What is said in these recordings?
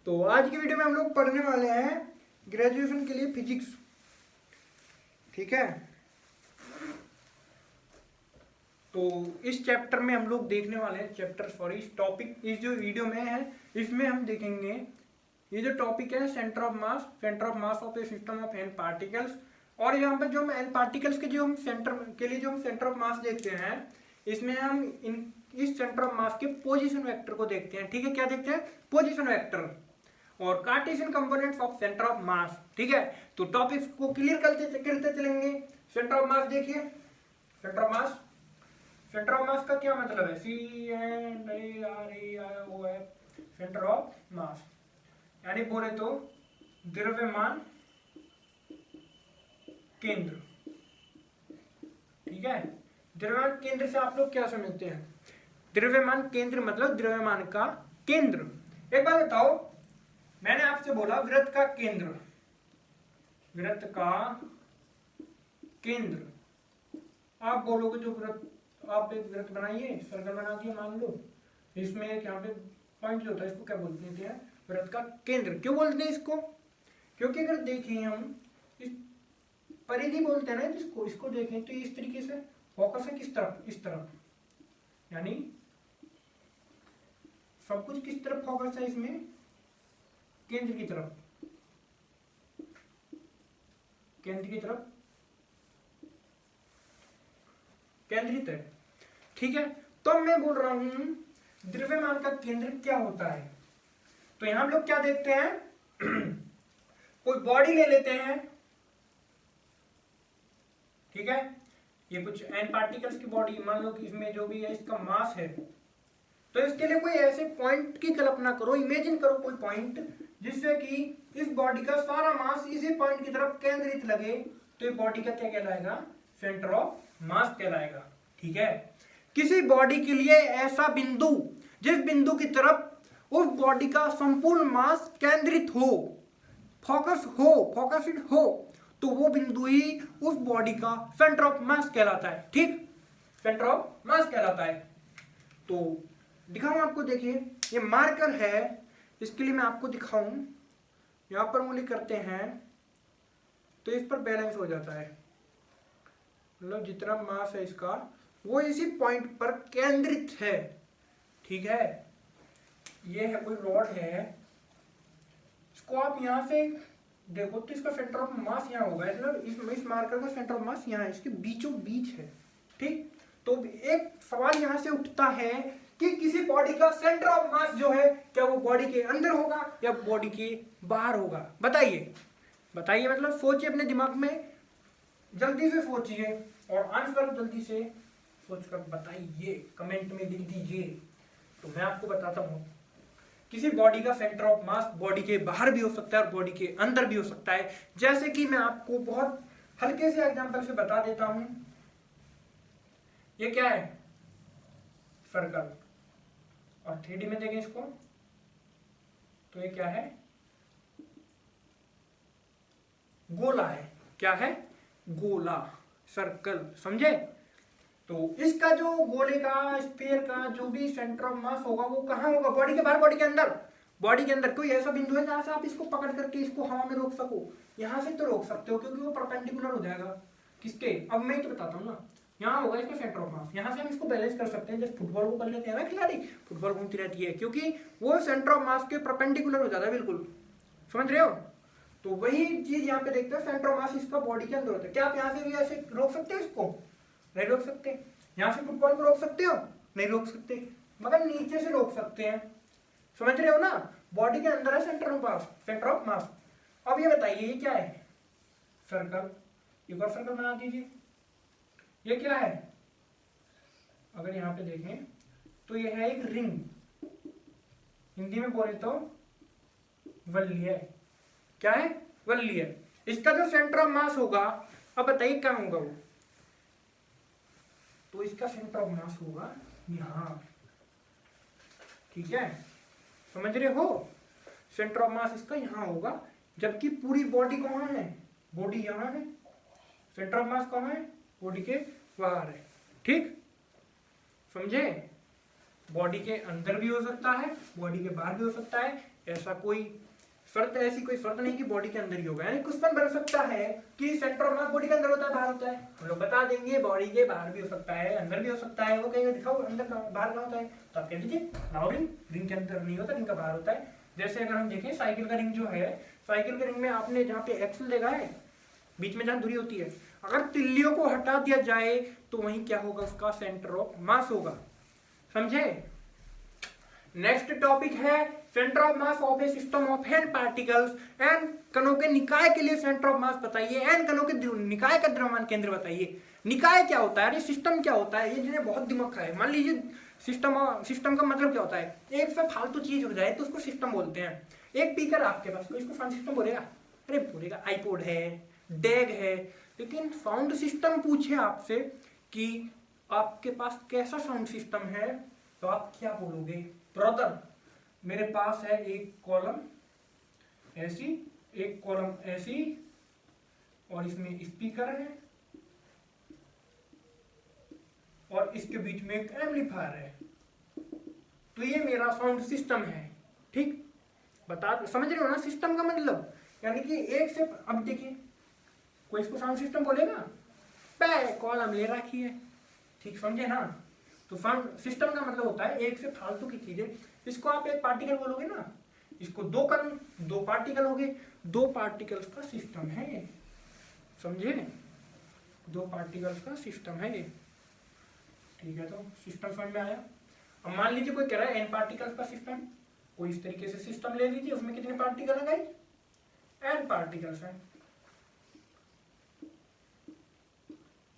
तो आज की वीडियो में हम लोग पढ़ने वाले हैं ग्रेजुएशन के लिए फिजिक्स। ठीक है, तो इस चैप्टर में हम लोग देखने वाले हैं इस टॉपिक, इस जो वीडियो में है इसमें हम देखेंगे ये जो टॉपिक है centre of mass of a system of N particles. और यहाँ पर जो हम एन पार्टिकल्स के जो हम सेंटर के लिए जो हम सेंटर ऑफ मास देखते हैं इसमें हम इस सेंटर ऑफ मास के पोजीशन वेक्टर को देखते हैं। ठीक है, क्या देखते हैं? पोजीशन वेक्टर और Cartesian components of centre of मास। ठीक है, तो टॉपिक्स को क्लियर करते चलेंगे। सेंटर ऑफ मास देखिए, सेंटर ऑफ मास का क्या मतलब है? CNTRAO सेंटर ऑफ मास, यानी बोले तो द्रव्यमान केंद्र। ठीक है, द्रव्यमान केंद्र से आप लोग क्या समझते हैं? द्रव्यमान केंद्र मतलब द्रव्यमान का केंद्र। एक बात बताओ, मैंने आपसे बोला वृत्त का केंद्र, वृत्त का केंद्र। आप बोलोगे जो वृत्त, आप एक वृत्त बनाइए, सर्कल बना दिए मान लो, इसमें एक यहाँ पे पॉइंट जो होता है इसको क्या बोलते हैं? वृत्त का केंद्र। क्यों बोलते हैं इसको? क्योंकि अगर देखें हम इस परिधि बोलते हैं ना जिसको, इसको देखें तो इस तरीके से फोकस है किस तरफ? इस तरफ, यानी सब कुछ किस तरफ फोकस है इसमें? केंद्र की तरफ, केंद्र की तरफ केंद्रित है। ठीक है, तो मैं बोल रहा हूं द्रव्यमान का केंद्र क्या होता है। तो यहां हम लोग क्या देखते हैं कोई बॉडी ले लेते हैं। ठीक है, ये कुछ एन पार्टिकल्स की बॉडी, मान लो कि इसमें जो भी है इसका मास है, तो इसके लिए कोई ऐसे पॉइंट की कल्पना करो, इमेजिन करो कोई पॉइंट जिससे कि इस बॉडी का सारा मास इसी पॉइंट की तरफ केंद्रित लगे, तो ये बॉडी का क्या कहलाएगा? सेंटर ऑफ मास कहलाएगा। ठीक है, किसी बॉडी के लिए ऐसा बिंदु जिस बिंदु की तरफ उस बॉडी का संपूर्ण मास केंद्रित हो, फोकस्ड हो, तो वो बिंदु ही उस बॉडी का सेंटर ऑफ मास कहलाता है। ठीक, सेंटर ऑफ मास कहलाता है। तो दिखाऊं आपको, देखिए ये मार्कर है, इसके लिए मैं आपको दिखाऊं, यहां पर उंगली करते हैं तो इस पर बैलेंस हो जाता है, मतलब जितना मास है इसका वो इसी पॉइंट पर केंद्रित है। ठीक है, ये है कोई रॉड है, इसको आप यहां से देखो तो इसका सेंटर ऑफ मास यहाँ होगा, मतलब इस मार्कर का सेंटर ऑफ मास यहाँ है, इसके बीचों बीच है। ठीक, तो एक सवाल यहां से उठता है कि किसी बॉडी का सेंटर ऑफ मास जो है क्या वो बॉडी के अंदर होगा या बॉडी के बाहर होगा? बताइए, बताइए, मतलब सोचिए अपने दिमाग में, जल्दी से सोचिए और आंसर जल्दी से सोचकर बताइए, कमेंट में लिख दीजिए। तो मैं आपको बताता हूं, किसी बॉडी का सेंटर ऑफ मास बॉडी के बाहर भी हो सकता है और बॉडी के अंदर भी हो सकता है। जैसे कि मैं आपको बहुत हल्के से एग्जांपल से बता देता हूं, ये क्या है? सर्कल। और 3D में देखें इसको तो ये क्या है? गोला है। क्या है? गोला, सर्कल। समझे? तो इसका जो गोले का, स्फीयर का जो भी सेंटर ऑफ मास होगा वो कहां होगा? बॉडी के बाहर, बॉडी के अंदर? बॉडी के अंदर। कोई ऐसा बिंदु है जहां से आप इसको पकड़ करके इसको हवा में रोक सको? यहां से तो रोक सकते हो क्योंकि वो परपेंडिकुलर हो जाएगा किसके? अब मैं तो बताता हूँ ना, यहाँ होगा इसका सेंटर ऑफ मास, यहाँ से हम इसको बैलेंस कर सकते हैं। जैसे फुटबॉल को कर लेते हैं ना खिलाड़ी, फुटबॉल घूमती रहती है क्योंकि वो सेंटर ऑफ मास के परपेंडिकुलर हो जाता है। बिल्कुल समझ रहे हो? तो वही चीज यहाँ पे देखते हैं, सेंटर ऑफ मास इसका बॉडी के अंदर होता है। क्या आप यहाँ से भी ऐसे रोक सकते हो इसको? नहीं रोक सकते। यहाँ से फुटबॉल को रोक सकते हो? नहीं रोक सकते, मगर नीचे से रोक सकते हैं। समझ रहे हो ना? बॉडी के अंदर है centre of mass, centre of मास। अब ये बताइए ये क्या है? सर्कल। एक और सर्कल बना दीजिए। ये क्या है? अगर यहाँ पे देखें तो ये है एक रिंग, हिंदी में बोले तो वलय। क्या है? वलय। इसका जो सेंटर ऑफ मास होगा, अब बताइए क्या होगा वो? तो इसका सेंटर ऑफ मास होगा यहाँ। ठीक है, समझ रहे हो? सेंटर ऑफ मास इसका यहाँ होगा, जबकि पूरी बॉडी कहाँ है? बॉडी यहाँ है, सेंटर ऑफ मास कहाँ है? बॉडी के बाहर है। ठीक, समझे? बॉडी के अंदर भी हो सकता है, बॉडी के बाहर भी हो सकता है। ऐसा कोई शर्त, ऐसी कोई शर्त नहीं कि बॉडी के अंदर ही होगा। यानी क्वेश्चन बन सकता है कि सेंटर ऑफ मास बॉडी के अंदर होता है बाहर होता है, हम लोग बता देंगे बॉडी के बाहर भी हो सकता है अंदर भी हो सकता है। वो कहेंगे दिखाओ अंदर बाहर कहाँ होता है, तो आप कह दीजिए नाउ रिंग, रिंग के अंदर नहीं होता, रिंग का बाहर होता है। जैसे अगर हम देखें साइकिल का रिंग जो है, साइकिल के रिंग में आपने जहाँ पे एक्सल देखा है, बीच में जहाँ धुरी होती है, अगर तिल्लियों को हटा दिया जाए तो वहीं क्या होगा, उसका सेंटर ऑफ मास होगा। समझे? नेक्स्ट टॉपिक है centre of mass of a system of N particles. N कणों के निकाय के लिए सेंटर ऑफ मास बताइए, एन कणों के निकाय का द्रव्यमान केंद्र बताइए। निकाय क्या होता है, अरे सिस्टम क्या होता है, ये जिन्हें बहुत दिमाग का है। मान लीजिए सिस्टम का मतलब क्या होता है, एक से फालतू चीज हो जाए तो उसको सिस्टम बोलते हैं। एक स्पीकर आपके पास, कोई इसको साउंड सिस्टम बोलेगा? अरे बोलेगा आईपॉड है, डेग है। लेकिन साउंड सिस्टम पूछे आपसे कि आपके पास कैसा साउंड सिस्टम है, तो आप क्या बोलोगे? ब्रदर मेरे पास है एक कॉलम ऐसी, एक कॉलम ऐसी, और इसमें स्पीकर है और इसके बीच में एक एम्पलीफायर है, तो ये मेरा साउंड सिस्टम है। ठीक, बता समझ रहे हो ना सिस्टम का मतलब? यानी कि एक से, अब देखिए कोई इसको साउंड सिस्टम बोलेगा? कॉलम ले रखी है, ठीक समझे ना? तो साउंड सिस्टम का मतलब होता है एक से फालतू की चीजें। इसको आप एक पार्टिकल बोलोगे ना, इसको दो पार्टिकल हो गए, दो पार्टिकल्स का सिस्टम है ये, समझे? दो पार्टिकल्स का सिस्टम है ये, ठीक है? तो सिस्टम समझ में आया। अब मान लीजिए कोई कह रहा है एन पार्टिकल्स का सिस्टम, कोई इस तरीके से सिस्टम ले लीजिए, उसमें कितने पार्टिकल है गाइस? एन पार्टिकल्स हैं,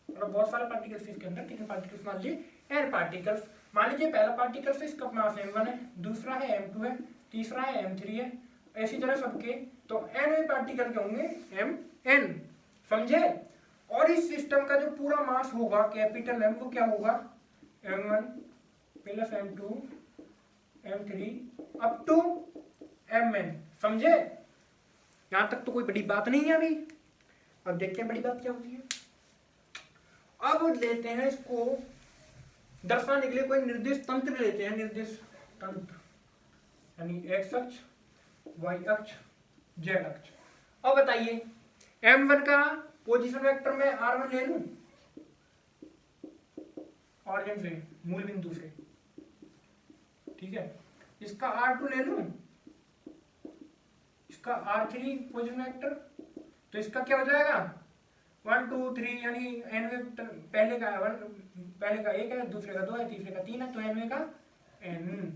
मतलब बहुत सारे पार्टिकल्स इसके अंदर। कितने पार्टिकल्स मान लीजिए? N particles. मान लीजिए पहला पार्टिकल से इसका मास m1 है, दूसरा है m2 है, तीसरा है m3 है, ऐसी तरह सबके। तो n पार्टिकल के होंगे mn, समझे? और इस सिस्टम का जो पूरा मास होगा कैपिटल M, वो क्या होगा? m1 plus m2 m3 up to mn, समझे? यहां तक तो कोई बड़ी बात नहीं है अभी। अब देखते हैं बड़ी बात क्या होती है। अब लेते हैं इसको दर्शाने के लिए कोई निर्देश तंत्र लेते हैं, निर्देश तंत्र, यानी एक्स अक्ष, वाई अक्ष, जेड अक्ष। अब बताइए m1 का पोजीशन वेक्टर में r1 ले लूं, ऑरिजिन से, मूल बिंदु से, ठीक है? इसका r2 ले लूं, इसका r3 पोजीशन वेक्टर, तो इसका क्या हो जाएगा? 1 2 3, यानी एन पहले का एक है, दूसरे का 2 है, तीसरे का 3 है, तो एन का n,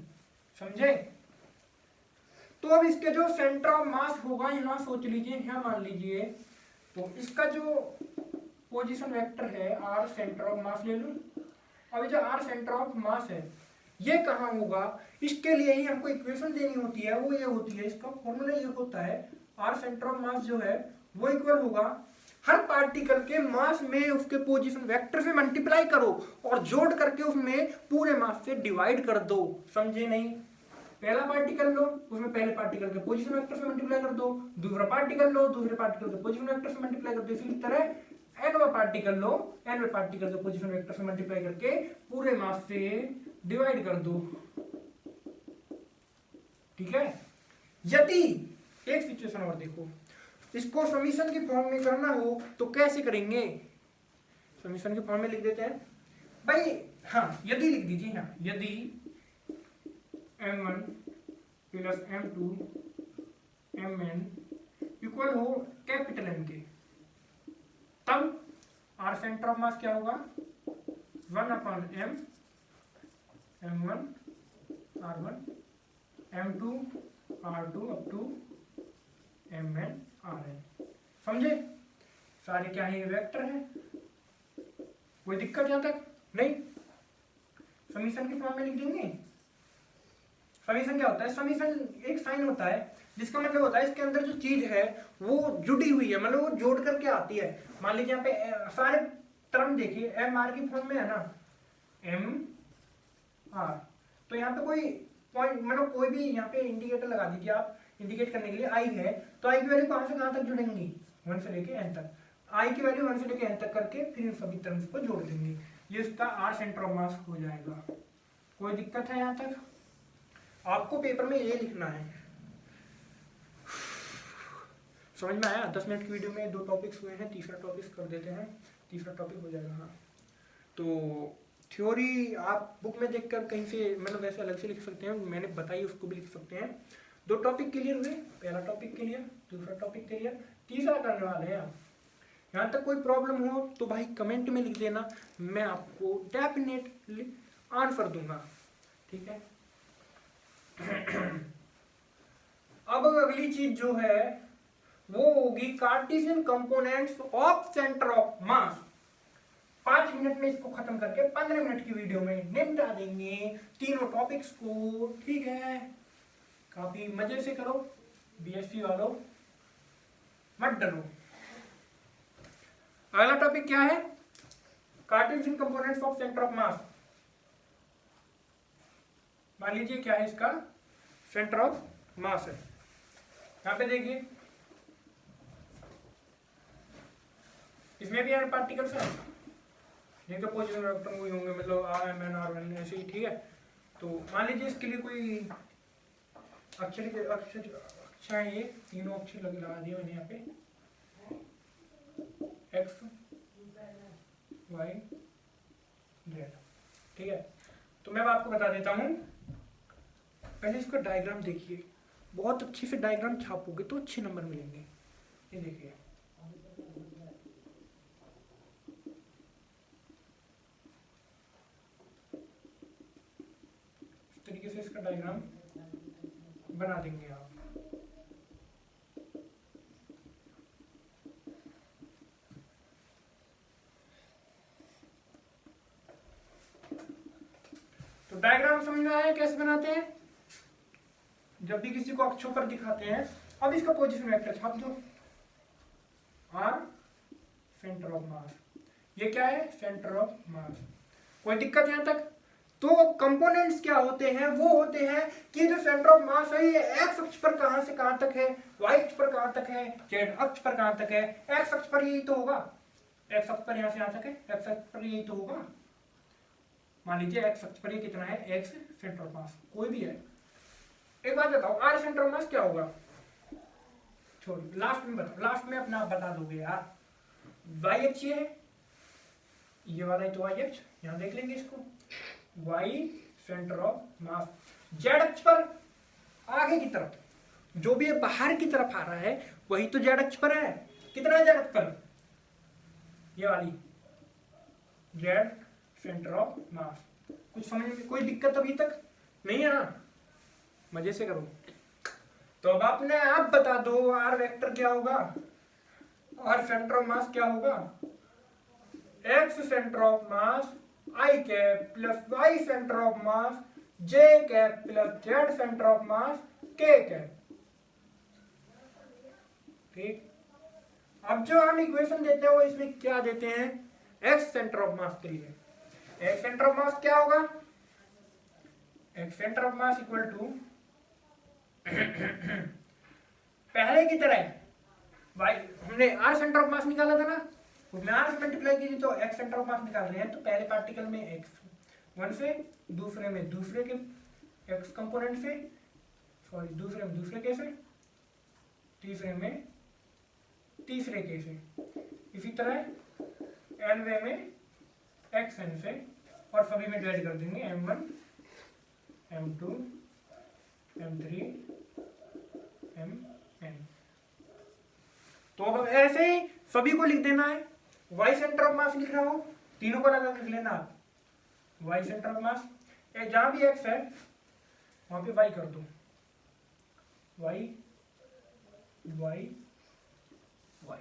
समझे? तो अब इसके जो सेंटर ऑफ मास होगा यहां सोच लीजिए, यहां मान लीजिए, तो इसका जो पोजीशन वेक्टर है r सेंटर ऑफ मास ले लूं। अब जो r सेंटर ऑफ मास है ये कहां होगा, इसके लिए ही हमको इक्वेशन देनी होती है, वो ये होती है, इसका फॉर्मूला ये होता है, r सेंटर ऑफ मास जो है वो इक्वल होगा हर पार्टिकल के मास में उसके पोजीशन वेक्टर से मल्टीप्लाई करो और जोड़ करके उसमें पूरे मास से डिवाइड कर दो, समझे नहीं? पहला पार्टिकल लो, उसमें पहले पार्टिकल के पोजीशन वेक्टर से मल्टीप्लाई कर दो, दूसरा पार्टिकल लो, दूसरे पार्टिकल के पोजीशन वेक्टर से मल्टीप्लाई कर दो। इसी तरह एनवा पार्टिकल लो, एनवे पार्टिकल के पोजीशन वेक्टर से मल्टीप्लाई करके पूरे मास से डिवाइड कर दो, ठीक है? यदि एक सिचुएशन और देखो, इसको समीशन की फॉर्म में करना हो तो कैसे करेंगे? समीशन के फॉर्म में लिख देते हैं भाई, हाँ यदि लिख दीजिए, हाँ यदि m1 plus m2 mn equal हो कैपिटल M के, तब r सेंटर ऑफ मास क्या होगा? 1/m m1 r1 m2 r2 up to mn rn, समझे? सारे क्या है? वेक्टर है, कोई दिक्कत यहां तक नहीं? समीशन की फॉर्म में लिख देंगे। समीशन क्या होता है? समीशन एक साइन होता है जिसका मतलब होता है इसके अंदर जो चीज है वो जुड़ी हुई है, मतलब वो जोड़ करके आती है। मान लीजिए यहाँ पे सारे टर्म देखिए एम आर की फॉर्म में है ना, एम आर, तो यहाँ पे कोई पॉइंट, मतलब कोई भी यहाँ पे इंडिकेटर लगा दीजिए आप, इंडिकेट करने के लिए आई है, तो आई की वैल्यू कहां से कहां तक जुड़ेंगी? 1 से लेके n तक। आई की वैल्यू 1 से लेके n तक करके फिर इन सभी टर्म्स को जोड़ देंगे, ये इसका r सेंटर ऑफ मास हो जाएगा। कोई दिक्कत है यहाँ तक? आपको पेपर में ये लिखना है। समझ में आया? 10 मिनट की वीडियो में 2 टॉपिक्स हुए हैं, तीसरा टॉपिक कर देते हैं, तीसरा टॉपिक हो जाएगा। हाँ, तो थ्योरी आप बुक में देखकर कहीं से मतलब वैसे अलग से लिख सकते हैं, मैंने बताई उसको भी लिख सकते हैं। 2 टॉपिक क्लियर हुए, पहला टॉपिक क्लियर, दूसरा टॉपिक क्लियर, तीसरा करने वाले हैं आप। यहाँ तक कोई प्रॉब्लम हो तो भाई कमेंट में लिख देना, मैं आपको डेफिनेटली आंसर दूंगा, ठीक है। अब अगली चीज जो है वो होगी Cartesian components of centre of mass. 5 minute में इसको खत्म करके 15 मिनट की वीडियो में निपटा देंगे तीनों टॉपिक्स को, ठीक है। काफी मजे से करो, बीएससी वालों मत डरो। अगला टॉपिक क्या है? Cartesian components of centre of मास। मान लीजिए क्या है इसका सेंटर ऑफ मास है। यहां पे देखिए इसमें भी यार पार्टिकल्स हैं जिनके पोजीशन वेक्टर वही होंगे, मतलब RMN R1 ऐसे ही, ठीक है। तो मान लीजिए इसके लिए कोई अक्षर है, ये तीनों अक्षर लगा दिए मैंने यहाँ पे, X Y Z, ठीक है। तो मैं आपको बता देता हूँ, पहले इसका डायग्राम देखिए, बहुत अच्छे से डायग्राम छापोगे तो अच्छे नंबर मिलेंगे। ये देखिए इस तरीके से इसका डायग्राम बना देंगे आप। तो डायग्राम समझ में आया कैसे बनाते हैं? जब भी किसी को अक्षों पर दिखाते हैं, अब इसका पोजीशन वेक्टर छाप दो, R सेंटर ऑफ मास। ये क्या है? सेंटर ऑफ मास। कोई दिक्कत यहां तक? तो कंपोनेंट्स क्या होते हैं? वो होते हैं कि जो सेंटर ऑफ मास है ये एक्स अक्ष पर कहां से कहां तक है, वाई अक्ष पर कहां तक है, जेड अक्ष पर कहां तक है। एक्स अक्ष पर यही तो होगा, एक्स अक्ष पर यहां से यहां तक है, एक्स अक्ष पर यही तो होगा। मान लीजिए एक्स अक्ष पर ये कितना है, एक्स सेंटर ऑफ मास कोई भी है। एक बात बताओ, आर सेंटर ऑफ मास क्या होगा? छोड़ो, लास्ट में बताओ, लास्ट में अपना बता दोगे यार। वाई अक्ष है, ये वाला ही तो वाई अक्ष, यहां देख लेंगे इसको, Y centre of mass. Z अक्ष पर आगे की तरफ जो भी बाहर की तरफ आ रहा है वही तो जेड अक्ष पर है। कितना है जेड अक्ष पर? ये वाली जेड सेंटर ऑफ मास। कुछ समझ में कोई दिक्कत अभी तक नहीं है ना? मजे से करो। तो अब आपने आप बता दो आर वेक्टर क्या होगा, और सेंटर ऑफ मास क्या होगा? X centre of mass I cap plus Y centre of mass J cap plus Z centre of mass K cap, ठीक। अब जो हम इक्वेशन देते हैं वो इसमें क्या देते हैं? एक्स सेंटर ऑफ मास के लिए एक्स सेंटर ऑफ मास क्या होगा? X centre of mass equal to पहले की तरह वाई, हमने आर सेंटर ऑफ मास निकाला था ना, उसमें आर से मल्टीप्लाई कीजिए तो एक्स सेंटर ऑफ मास निकाल रहे हैं। तो पहले पार्टिकल में एक्स वन से, दूसरे में दूसरे के एक्स कंपोनेंट से, सॉरी दूसरे में दूसरे के से, तीसरे में तीसरे के से, इसी तरह एनवे में एक्स एन से, और सभी में डिवाइड कर देंगे M1 M2 M3 Mn। तो अब ऐसे ही सभी को लिख देना है। वाई सेंटर ऑफ मास लिख रहा हो, तीनों को लगा लिख लेना आप। वाई सेंटर ऑफ मास, जहां भी एक्स है वहां पे वाई कर दो, वाई वाई वाई,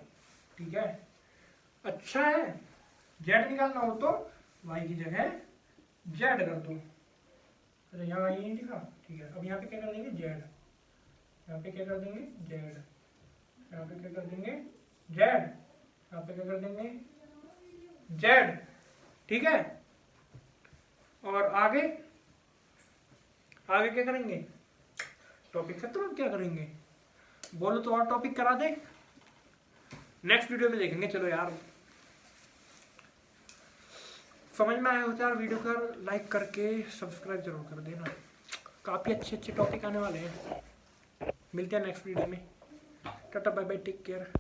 ठीक है। अच्छा है, जेड निकालना हो तो वाई की जगह जेड कर दो। अच्छा यहाँ वाई नहीं लिखा, ठीक है। अब यहाँ पे क्या कर देंगे? जेड। यहाँ पे क्या कर देंगे? जेड। यहाँ पे क्या कर देंगे? जेड। यहाँ पे क्या कर देंगे? जेड, ठीक है। और आगे आगे क्या करेंगे? टॉपिक खत्म। क्या करेंगे बोलो तो, और टॉपिक करा दे, नेक्स्ट वीडियो में देखेंगे। चलो यार, समझ में आया हो तो यार वीडियो को लाइक करके सब्सक्राइब जरूर कर देना। काफ़ी अच्छे अच्छे टॉपिक आने वाले हैं। मिलते हैं नेक्स्ट वीडियो में। Tata bye bye, take care.